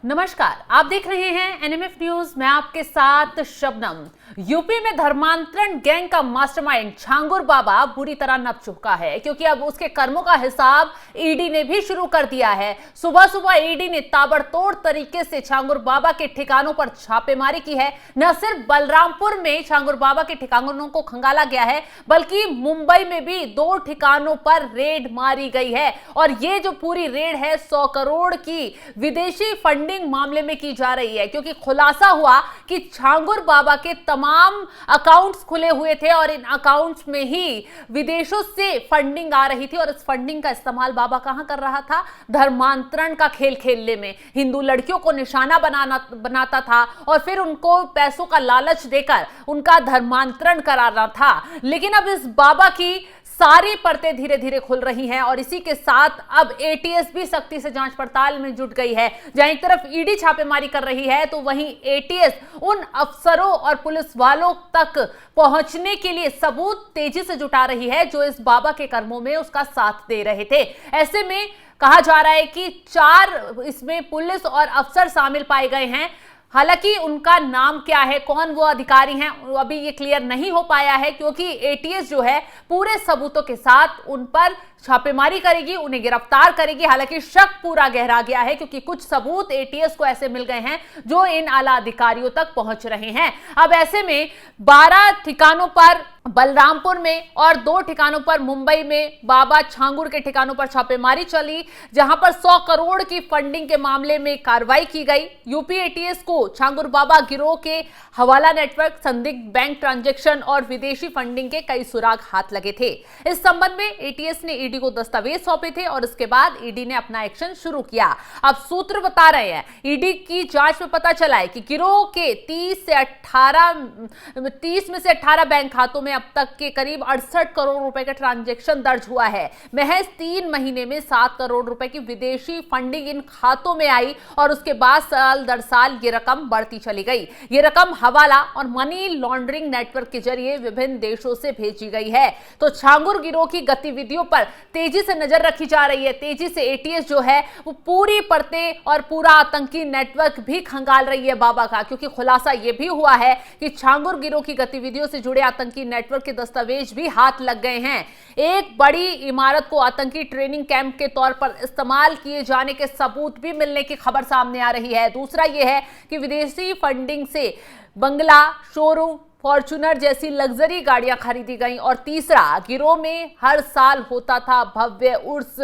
नमस्कार, आप देख रहे हैं एनएमएफ न्यूज। मैं आपके साथ शबनम। यूपी में धर्मांतरण गैंग का मास्टरमाइंड छांगुर बाबा बुरी तरह नप चुका है, क्योंकि अब उसके कर्मों का हिसाब ईडी ने भी शुरू कर दिया है। सुबह सुबह ईडी ने ताबड़तोड़ तरीके से छांगुर बाबा के ठिकानों पर छापेमारी की है। न सिर्फ बलरामपुर में छांगुर बाबा के ठिकानों को खंगाला गया है, बल्कि मुंबई में भी 2 ठिकानों पर रेड मारी गई है। और ये जो पूरी रेड है 100 करोड़ की विदेशी फंडिंग मामले में की जा रही है, क्योंकि खुलासा हुआ कि छांगुर बाबा के तमाम अकाउंट्स खुले हुए थे और इन अकाउंट्स में ही विदेशों से फंडिंग आ रही थी। और इस फंडिंग का इस्तेमाल बाबा कहां कर रहा था? धर्मांतरण का खेल खेलने में। हिंदू लड़कियों को निशाना बनाता था और फिर उनको पैसों का लालच देकर उनका धर्मांतरण कराना था। लेकिन अब इस बाबा की सारी परतें धीरे धीरे खुल रही हैं और इसी के साथ अब एटीएस भी सख्ती से जांच पड़ताल में जुट गई है। जहां एक तरफ ईडी छापेमारी कर रही है, तो वहीं एटीएस उन अफसरों और पुलिस वालों तक पहुंचने के लिए सबूत तेजी से जुटा रही है जो इस बाबा के कर्मों में उसका साथ दे रहे थे। ऐसे में कहा जा रहा है कि 4 इसमें पुलिस और अफसर शामिल पाए गए हैं। हालांकि उनका नाम क्या है, कौन वो अधिकारी हैं, अभी ये क्लियर नहीं हो पाया है, क्योंकि एटीएस जो है पूरे सबूतों के साथ उन पर छापेमारी करेगी, उन्हें गिरफ्तार करेगी। हालांकि शक पूरा गहरा गया है, क्योंकि कुछ सबूत एटीएस को ऐसे मिल गए हैं जो इन आला अधिकारियों तक पहुंच रहे हैं। अब ऐसे में 12 ठिकानों पर बलरामपुर में और 2 ठिकानों पर मुंबई में बाबा छांगुर के ठिकानों पर छापेमारी चली, जहां पर 100 करोड़ की फंडिंग के मामले में कार्रवाई की गई। यूपी एटीएस को छांगुर बाबा गिरोह के हवाला नेटवर्क, संदिग्ध बैंक ट्रांजैक्शन और विदेशी फंडिंग के कई सुराग हाथ लगे थे। इस संबंध में एटीएस ने ईडी को दस्तावेज सौंपे थे और इसके बाद ईडी ने अपना एक्शन शुरू किया। अब सूत्र बता रहे हैं, ईडी की जांच में पता चला है कि गिरोह के 30 में से 18 बैंक खातों में अब तक के करीब 68 करोड़ रुपए का ट्रांजैक्शन दर्ज हुआ है। महज 3 महीने में 7 करोड़ रुपए की विदेशी फंडिंग इन खातों में आई और उसके बाद साल दर साल ये रकम बढ़ती चली गई। ये रकम हवाला और मनी लॉन्ड्रिंग नेटवर्क के जरिए विभिन्न देशों से भेजी गई है। तो छांगुर गिरोह की गतिविधियों पर तेजी से नजर रखी जा रही है। तेजी से एटीएस जो है वो पूरी परतें और पूरा आतंकी नेटवर्क भी खंगाल रही है बाबा का, क्योंकि खुलासा यह भी हुआ है कि छांगुर गिरोह की गतिविधियों से जुड़े आतंकी नेटवर्क के दस्तावेज भी हाथ लग गए हैं। एक बड़ी इमारत को आतंकी ट्रेनिंग कैंप के तौर पर इस्तेमाल किए जाने के सबूत भी मिलने की खबर सामने आ रही है। दूसरा यह है कि विदेशी फंडिंग से बंगला, शोरूम, फॉर्च्यूनर जैसी लग्जरी गाड़ियां खरीदी गई। और तीसरा, गिरोह में हर साल होता था भव्य उर्स।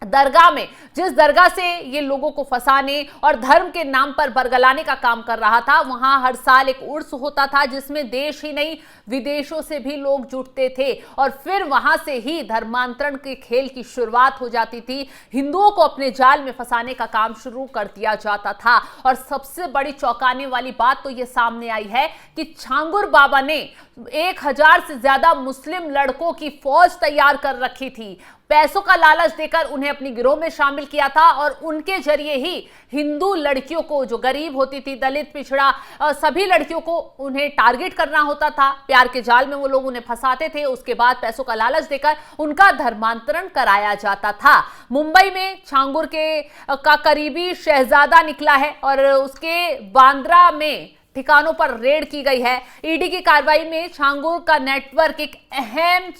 दरगाह में, जिस दरगाह से ये लोगों को फंसाने और धर्म के नाम पर बरगलाने का काम कर रहा था, वहां हर साल एक उर्स होता था जिसमें देश ही नहीं विदेशों से भी लोग जुटते थे और फिर वहां से ही धर्मांतरण के खेल की शुरुआत हो जाती थी। हिंदुओं को अपने जाल में फंसाने का काम शुरू कर दिया जाता था। और सबसे बड़ी चौंकाने वाली बात तो ये सामने आई है कि छांगुर बाबा ने 1000 से ज्यादा मुस्लिम लड़कों की फौज तैयार कर रखी थी। पैसों का लालच देकर उन्हें अपनी गिरोह में शामिल किया था और उनके जरिए ही हिंदू लड़कियों को, जो गरीब होती थी, दलित, पिछड़ा, सभी लड़कियों को उन्हें टारगेट करना होता था। प्यार के जाल में वो लोग उन्हें फंसाते थे, उसके बाद पैसों का लालच देकर उनका धर्मांतरण कराया जाता था। मुंबई में छांगुर का करीबी शहजादा निकला है और उसके बांद्रा में ठिकानों पर रेड की गई है। ईडी की कार्रवाई में छांगुर का नेटवर्क एक अहम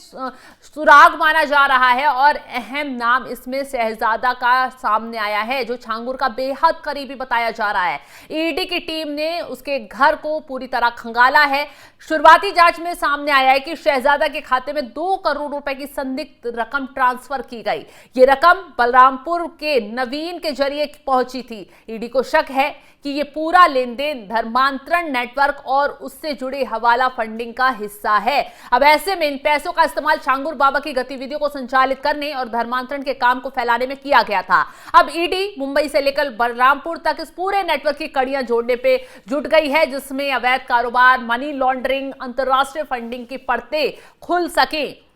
सुराग माना जा रहा है और अहम नाम इसमें शहजादा का सामने आया है, जो छांगुर का बेहद करीबी बताया जा रहा है। ईडी की टीम ने उसके घर को पूरी तरह खंगाला है। शुरुआती जांच में सामने आया है कि शहजादा के खाते में 2 करोड़ रुपए की संदिग्ध रकम ट्रांसफर की गई। ये रकम बलरामपुर के नवीन के जरिए पहुंची थी। ईडी को शक है कि ये पूरा लेन देन धर्मांतरण नेटवर्क और उससे जुड़े हवाला फंडिंग का हिस्सा है। अब ऐसे में इन पैसों का इस्तेमाल छांगुर बाबा की गतिविधियों को संचालित करने और धर्मांतरण के काम को फैलाने में किया गया था। अब ईडी मुंबई से लेकर बलरामपुर तक इस पूरे नेटवर्क की कड़ियां जोड़ने पे जुट गई है, जिसमें अवैध कारोबार, मनी लॉन्ड्रिंग, अंतर्राष्ट्रीय फंडिंग की परतें खुल सके।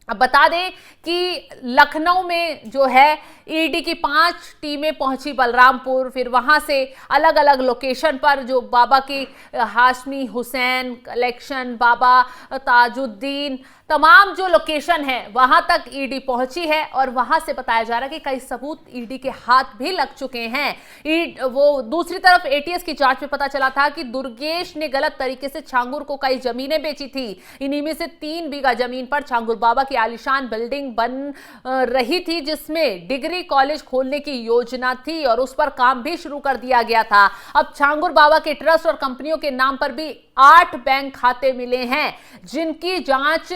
अब बता दें कि लखनऊ में जो है ईडी की 5 टीमें पहुंची बलरामपुर, फिर वहां से अलग अलग लोकेशन पर जो बाबा की हाशमी हुसैन कलेक्शन, बाबा ताजुद्दीन तमाम जो लोकेशन है वहां तक ईडी पहुंची है और वहां से बताया जा रहा है कि कई सबूत ईडी के हाथ भी लग चुके हैं। वो दूसरी तरफ एटीएस की जांच में पता चला था कि दुर्गेश ने गलत तरीके से छांगुर को कई जमीनें बेची थी। इन्हीं में से 3 बीघा जमीन पर छांगुर बाबा की आलीशान बिल्डिंग बन रही थी, जिसमें डिग्री कॉलेज खोलने की योजना थी और उस पर काम भी शुरू कर दिया गया था। अब छांगुर बाबा के ट्रस्ट और कंपनियों के नाम पर भी 8 बैंक खाते मिले हैं, जिनकी जांच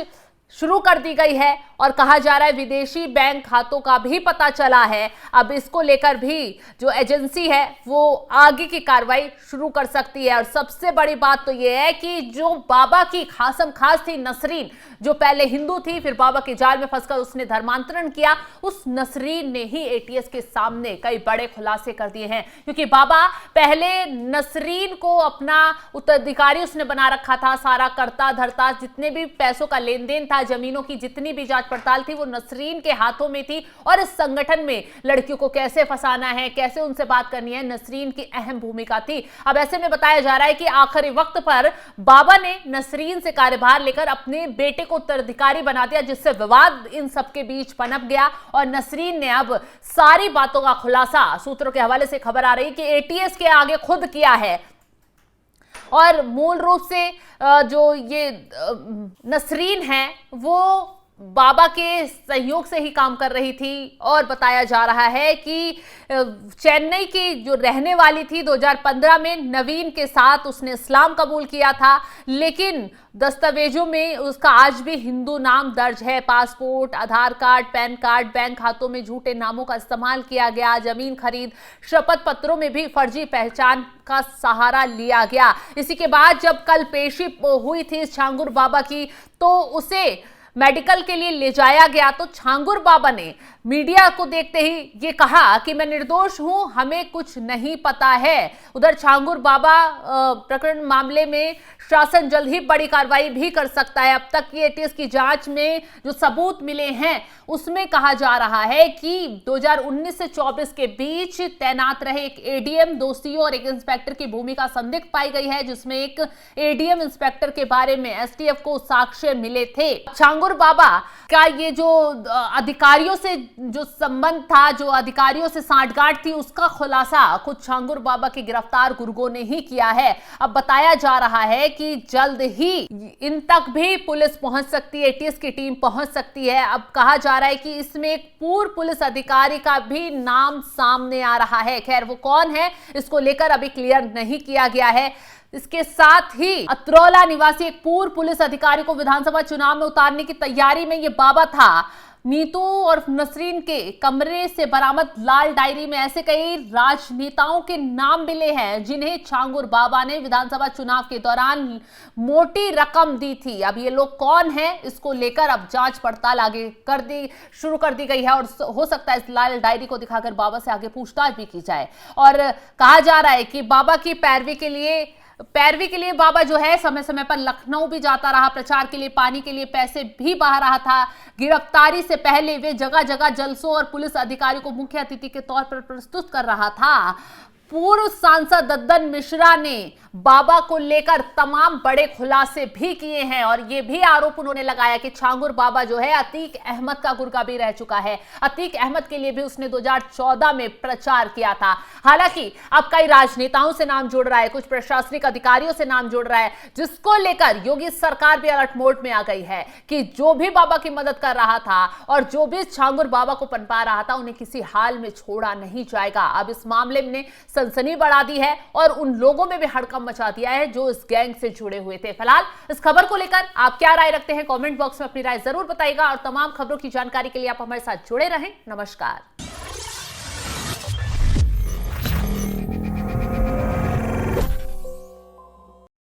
शुरू कर दी गई है और कहा जा रहा है विदेशी बैंक खातों का भी पता चला है। अब इसको लेकर भी जो एजेंसी है वो आगे की कार्रवाई शुरू कर सकती है। और सबसे बड़ी बात तो यह है कि जो बाबा की खासम खास थी नसरीन, जो पहले हिंदू थी फिर बाबा के जाल में फंसकर उसने धर्मांतरण किया, उस नसरीन ने ही एटीएस के सामने कई बड़े खुलासे कर दिए हैं। क्योंकि बाबा पहले नसरीन को अपना उत्तराधिकारी उसने बना रखा था, सारा करता धरता जितने भी पैसों का लेन देन था, जमीनों की जितनी भी जांच पड़ताल थी वो नसरीन के हाथों में थी। और इस संगठन में लड़कियों को कैसे फंसाना है, कैसे उनसे बात करनी है, नसरीन की अहम भूमिका थी। अब ऐसे में बताया जा रहा है कि आखिरी वक्त पर बाबा ने नसरीन से कार्यभार लेकर अपने बेटे को उत्तराधिकारी बना दिया, जिससे विवाद इन सबके बीच पनप गया और नसरीन ने अब सारी बातों का खुलासा सूत्रों के हवाले से खबर आ रही कि एटीएस के आगे खुद किया है। और मूल रूप से जो ये नसरीन है वो बाबा के सहयोग से ही काम कर रही थी और बताया जा रहा है कि चेन्नई की जो रहने वाली थी 2015 में नवीन के साथ उसने इस्लाम कबूल किया था, लेकिन दस्तावेजों में उसका आज भी हिंदू नाम दर्ज है। पासपोर्ट, आधार कार्ड, पैन कार्ड, बैंक खातों में झूठे नामों का इस्तेमाल किया गया। जमीन खरीद, शपथ पत्रों में भी फर्जी पहचान का सहारा लिया गया। इसी के बाद जब कल पेशी हुई थी छांगुर बाबा की, तो उसे मेडिकल के लिए ले जाया गया तो छांगुर बाबा ने मीडिया को देखते ही ये कहा कि मैं निर्दोष हूं, हमें कुछ नहीं पता है। उधर छांगुर बाबा प्रकरण मामले में शासन जल्द ही बड़ी कार्रवाई भी कर सकता है। अब तक की एटीएस की जांच में जो सबूत मिले हैं उसमें कहा जा रहा है कि 2019 से 24 के बीच तैनात रहे एक एडीएम, 2 सीओ और एक इंस्पेक्टर की भूमिका संदिग्ध पाई गई है, जिसमें एक एडीएम इंस्पेक्टर के बारे में एसटीएफ को साक्ष्य मिले थे। छांगुर बाबा का ये जो अधिकारियों से जो संबंध था, जो अधिकारियों से सांठगांठ थी, उसका खुलासा खुद छांगुर बाबा के गिरफ्तार गुर्गों ने ही किया है। अब बताया जा रहा है कि जल्द ही इन तक भी पुलिस पहुंच सकती है, एटीएस की टीम पहुंच सकती है। अब कहा जा रहा है कि इसमें एक पूर्व पुलिस अधिकारी का भी नाम सामने आ रहा है। खैर वो कौन है इसको लेकर अभी क्लियर नहीं किया गया है। इसके साथ ही अतरौला निवासी एक पूर्व पुलिस अधिकारी को विधानसभा चुनाव में उतारने की तैयारी में ये बाबा था। नीतू और नसरीन के कमरे से बरामद लाल डायरी में ऐसे कई राजनेताओं के नाम मिले हैं जिन्हें छांगुर बाबा ने विधानसभा चुनाव के दौरान मोटी रकम दी थी। अब ये लोग कौन हैं इसको लेकर अब जांच पड़ताल आगे शुरू कर दी गई है और हो सकता है इस लाल डायरी को दिखाकर बाबा से आगे पूछताछ भी की जाए। और कहा जा रहा है कि बाबा की पैरवी के लिए बाबा जो है समय समय पर लखनऊ भी जाता रहा, प्रचार के लिए पानी के लिए पैसे भी बहा रहा था। गिरफ्तारी से पहले वे जगह जगह जलसों और पुलिस अधिकारी को मुख्य अतिथि के तौर पर प्रस्तुत कर रहा था। पूर्व सांसद दद्दन मिश्रा ने बाबा को लेकर तमाम बड़े खुलासे भी किए हैं और यह भी आरोप उन्होंने लगाया कि छांगुर बाबा जो है अतीक अहमद का गुर्गा भी रह चुका है। अतीक अहमद के लिए भी उसने 2014 में प्रचार किया था। हालांकि अब कई राजनेताओं से नाम जोड़ रहा है, कुछ प्रशासनिक अधिकारियों से नाम जोड़ रहा है, जिसको लेकर योगी सरकार भी अलर्ट मोड में आ गई है कि जो भी बाबा की मदद कर रहा था और जो भी छांगुर बाबा को पनपा रहा था उन्हें किसी हाल में छोड़ा नहीं जाएगा। अब इस मामले में सनसनी बढ़ा दी है और उन लोगों में भी हड़कंप मचा दिया है जो इस गैंग से जुड़े हुए थे। फिलहाल इस खबर को लेकर आप क्या राय रखते हैं, कमेंट बॉक्स में अपनी राय जरूर बताइएगा और तमाम खबरों की जानकारी के लिए आप हमारे साथ जुड़े रहें। नमस्कार।